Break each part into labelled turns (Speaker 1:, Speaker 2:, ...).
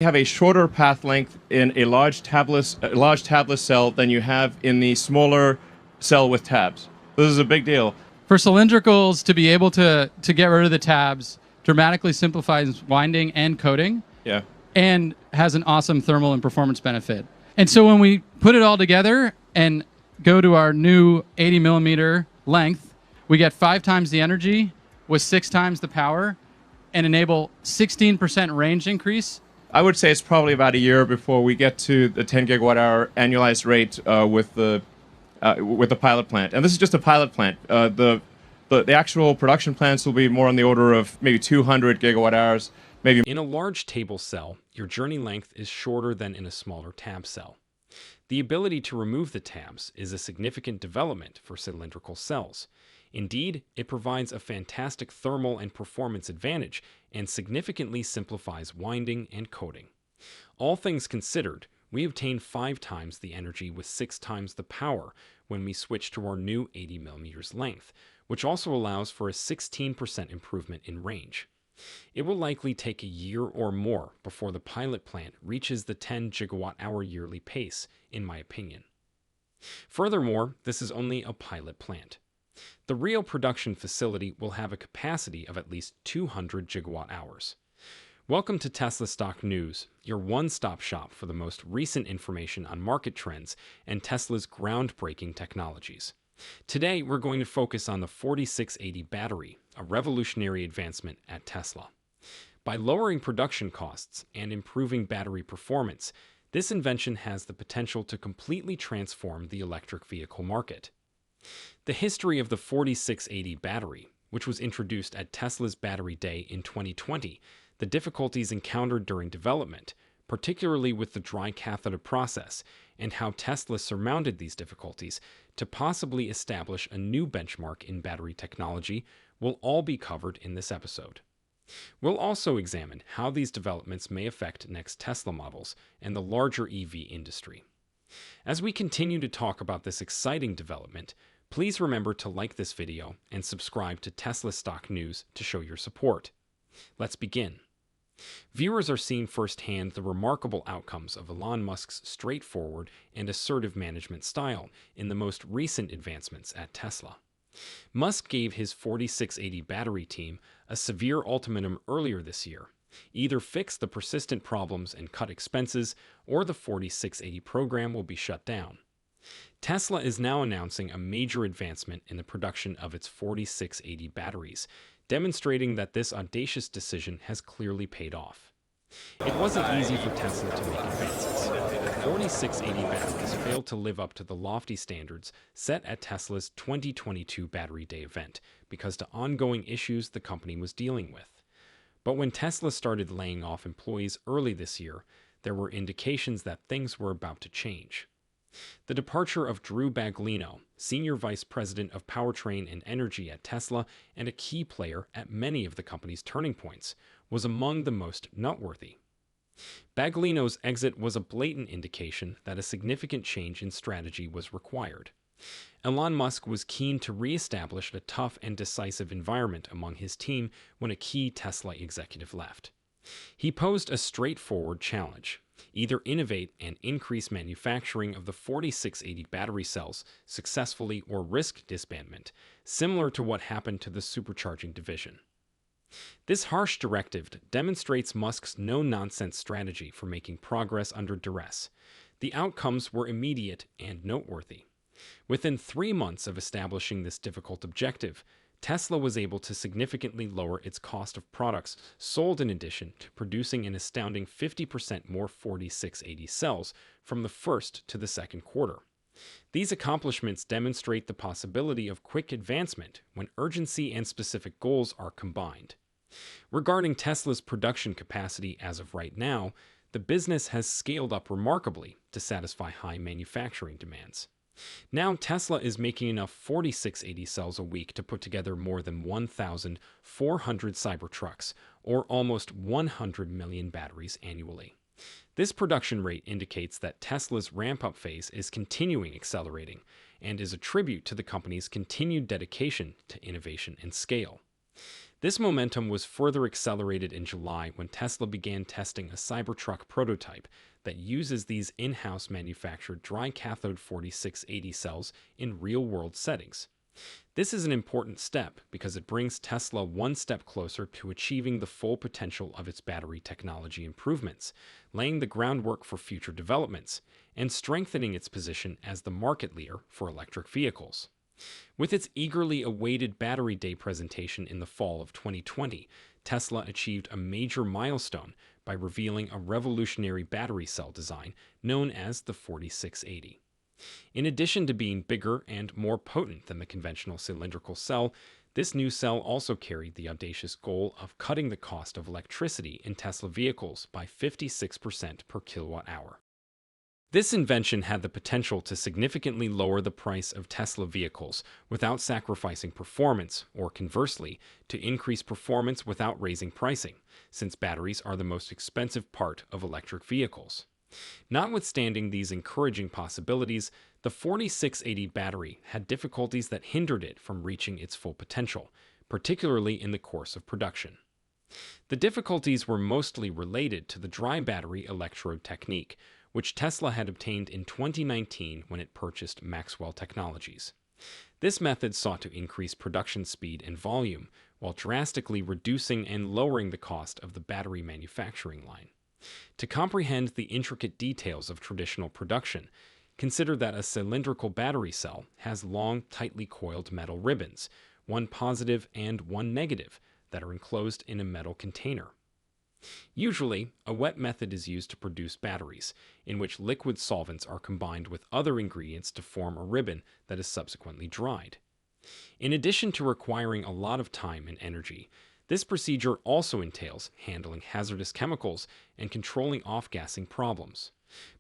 Speaker 1: have a shorter path length in a large tabless cell than you have in the smaller cell with tabs. This is a big deal.
Speaker 2: For cylindricals to be able to get rid of the tabs dramatically simplifies winding and coating.
Speaker 1: Yeah.
Speaker 2: And has an awesome thermal and performance benefit. And so when we put it all together and go to our new 80 millimeter length, we get 5 times the energy with 6 times the power and enable 16% range increase.
Speaker 1: I would say it's probably about a year before we get to the 10 gigawatt hour annualized rate with the pilot plant. And this is just a pilot plant. The actual production plants will be more on the order of maybe 200 gigawatt hours. Maybe.
Speaker 3: In a large table cell, your journey length is shorter than in a smaller tab cell. The ability to remove the tabs is a significant development for cylindrical cells. Indeed, it provides a fantastic thermal and performance advantage and significantly simplifies winding and coating. All things considered, we obtain 5 times the energy with 6 times the power when we switch to our new 80 millimeters length, which also allows for a 16% improvement in range. It will likely take a year or more before the pilot plant reaches the 10 gigawatt hour yearly pace, in my opinion. Furthermore, this is only a pilot plant. The real production facility will have a capacity of at least 200 gigawatt hours. Welcome to Tesla Stock News, your one-stop shop for the most recent information on market trends and Tesla's groundbreaking technologies. Today, we're going to focus on the 4680 battery, a revolutionary advancement at Tesla. By lowering production costs and improving battery performance, this invention has the potential to completely transform the electric vehicle market. The history of the 4680 battery, which was introduced at Tesla's Battery Day in 2020, the difficulties encountered during development, particularly with the dry cathode process, and how Tesla surmounted these difficulties to possibly establish a new benchmark in battery technology, will all be covered in this episode. We'll also examine how these developments may affect next Tesla models and the larger EV industry. As we continue to talk about this exciting development, please remember to like this video and subscribe to Tesla Stock News to show your support. Let's begin. Viewers are seeing firsthand the remarkable outcomes of Elon Musk's straightforward and assertive management style in the most recent advancements at Tesla. Musk gave his 4680 battery team a severe ultimatum earlier this year: either fix the persistent problems and cut expenses, or the 4680 program will be shut down. Tesla is now announcing a major advancement in the production of its 4680 batteries, demonstrating that this audacious decision has clearly paid off. It wasn't easy for Tesla to make advances. The 4680 batteries failed to live up to the lofty standards set at Tesla's 2022 Battery Day event because of ongoing issues the company was dealing with. But when Tesla started laying off employees early this year, there were indications that things were about to change. The departure of Drew Baglino, Senior Vice President of Powertrain and Energy at Tesla and a key player at many of the company's turning points, was among the most noteworthy. Baglino's exit was a blatant indication that a significant change in strategy was required. Elon Musk was keen to re-establish a tough and decisive environment among his team when a key Tesla executive left. He posed a straightforward challenge: either innovate and increase manufacturing of the 4680 battery cells successfully or risk disbandment, similar to what happened to the supercharging division. This harsh directive demonstrates Musk's no-nonsense strategy for making progress under duress. The outcomes were immediate and noteworthy. Within 3 months of establishing this difficult objective, Tesla was able to significantly lower its cost of products sold, in addition to producing an astounding 50% more 4680 cells from the first to the second quarter. These accomplishments demonstrate the possibility of quick advancement when urgency and specific goals are combined. Regarding Tesla's production capacity as of right now, the business has scaled up remarkably to satisfy high manufacturing demands. Now, Tesla is making enough 4680 cells a week to put together more than 1,400 Cybertrucks, or almost 100 million batteries annually. This production rate indicates that Tesla's ramp-up phase is continuing accelerating and is a tribute to the company's continued dedication to innovation and scale. This momentum was further accelerated in July when Tesla began testing a Cybertruck prototype that uses these in-house manufactured dry cathode 4680 cells in real-world settings. This is an important step because it brings Tesla one step closer to achieving the full potential of its battery technology improvements, laying the groundwork for future developments, and strengthening its position as the market leader for electric vehicles. With its eagerly awaited Battery Day presentation in the fall of 2020, Tesla achieved a major milestone by revealing a revolutionary battery cell design known as the 4680. In addition to being bigger and more potent than the conventional cylindrical cell, this new cell also carried the audacious goal of cutting the cost of electricity in Tesla vehicles by 56% per kilowatt hour. This invention had the potential to significantly lower the price of Tesla vehicles without sacrificing performance, or conversely, to increase performance without raising pricing, since batteries are the most expensive part of electric vehicles. Notwithstanding these encouraging possibilities, the 4680 battery had difficulties that hindered it from reaching its full potential, particularly in the course of production. The difficulties were mostly related to the dry battery electrode technique, which Tesla had obtained in 2019 when it purchased Maxwell Technologies. This method sought to increase production speed and volume while drastically reducing and lowering the cost of the battery manufacturing line. To comprehend the intricate details of traditional production, consider that a cylindrical battery cell has long, tightly coiled metal ribbons, one positive and one negative, that are enclosed in a metal container. Usually, a wet method is used to produce batteries, in which liquid solvents are combined with other ingredients to form a ribbon that is subsequently dried. In addition to requiring a lot of time and energy, this procedure also entails handling hazardous chemicals and controlling off-gassing problems.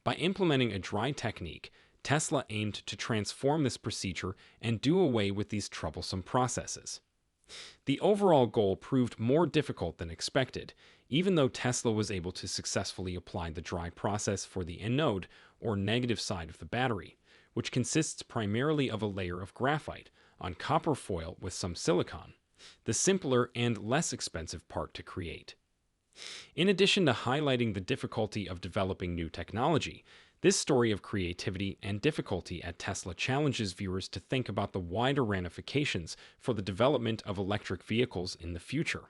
Speaker 3: By implementing a dry technique, Tesla aimed to transform this procedure and do away with these troublesome processes. The overall goal proved more difficult than expected, even though Tesla was able to successfully apply the dry process for the anode, or negative side of the battery, which consists primarily of a layer of graphite on copper foil with some silicon, the simpler and less expensive part to create. In addition to highlighting the difficulty of developing new technology, this story of creativity and difficulty at Tesla challenges viewers to think about the wider ramifications for the development of electric vehicles in the future.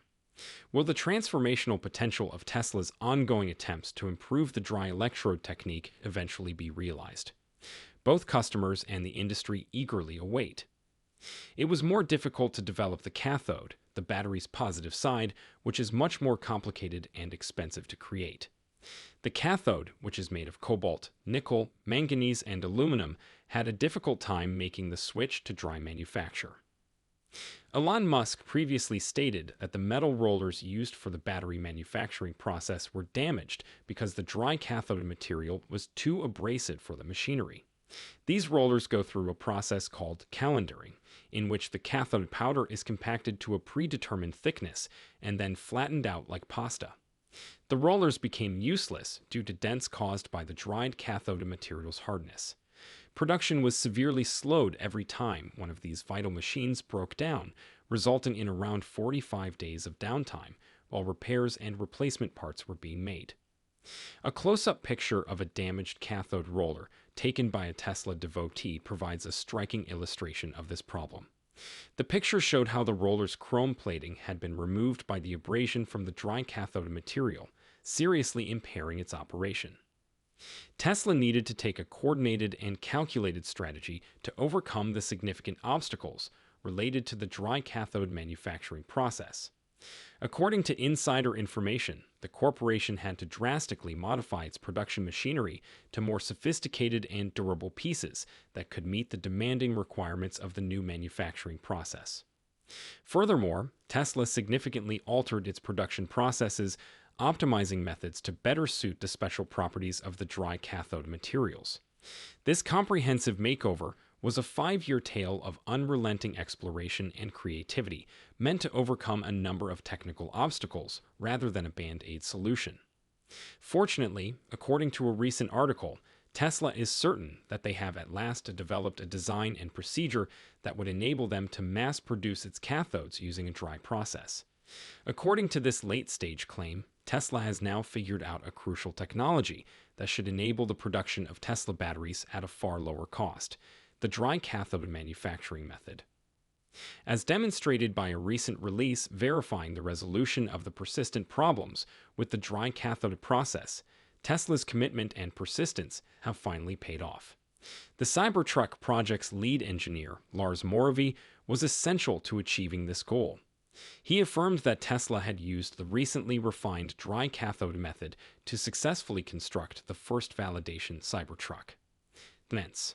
Speaker 3: Will the transformational potential of Tesla's ongoing attempts to improve the dry electrode technique eventually be realized? Both customers and the industry eagerly await. It was more difficult to develop the cathode, the battery's positive side, which is much more complicated and expensive to create. The cathode, which is made of cobalt, nickel, manganese, and aluminum, had a difficult time making the switch to dry manufacture. Elon Musk previously stated that the metal rollers used for the battery manufacturing process were damaged because the dry cathode material was too abrasive for the machinery. These rollers go through a process called calendering, in which the cathode powder is compacted to a predetermined thickness and then flattened out like pasta. The rollers became useless due to dents caused by the dried cathode material's hardness. Production was severely slowed every time one of these vital machines broke down, resulting in around 45 days of downtime, while repairs and replacement parts were being made. A close-up picture of a damaged cathode roller taken by a Tesla devotee provides a striking illustration of this problem. The picture showed how the roller's chrome plating had been removed by the abrasion from the dry cathode material, seriously impairing its operation. Tesla needed to take a coordinated and calculated strategy to overcome the significant obstacles related to the dry cathode manufacturing process. According to insider information, the corporation had to drastically modify its production machinery to more sophisticated and durable pieces that could meet the demanding requirements of the new manufacturing process. Furthermore, Tesla significantly altered its production processes, optimizing methods to better suit the special properties of the dry cathode materials. This comprehensive makeover was a 5-year tale of unrelenting exploration and creativity, meant to overcome a number of technical obstacles rather than a band-aid solution. Fortunately, according to a recent article, Tesla is certain that they have at last developed a design and procedure that would enable them to mass produce its cathodes using a dry process. According to this late-stage claim, Tesla has now figured out a crucial technology that should enable the production of Tesla batteries at a far lower cost, the dry cathode manufacturing method. As demonstrated by a recent release verifying the resolution of the persistent problems with the dry cathode process, Tesla's commitment and persistence have finally paid off. The Cybertruck project's lead engineer, Lars Moravy, was essential to achieving this goal. He affirmed that Tesla had used the recently refined dry cathode method to successfully construct the first validation Cybertruck. Thence,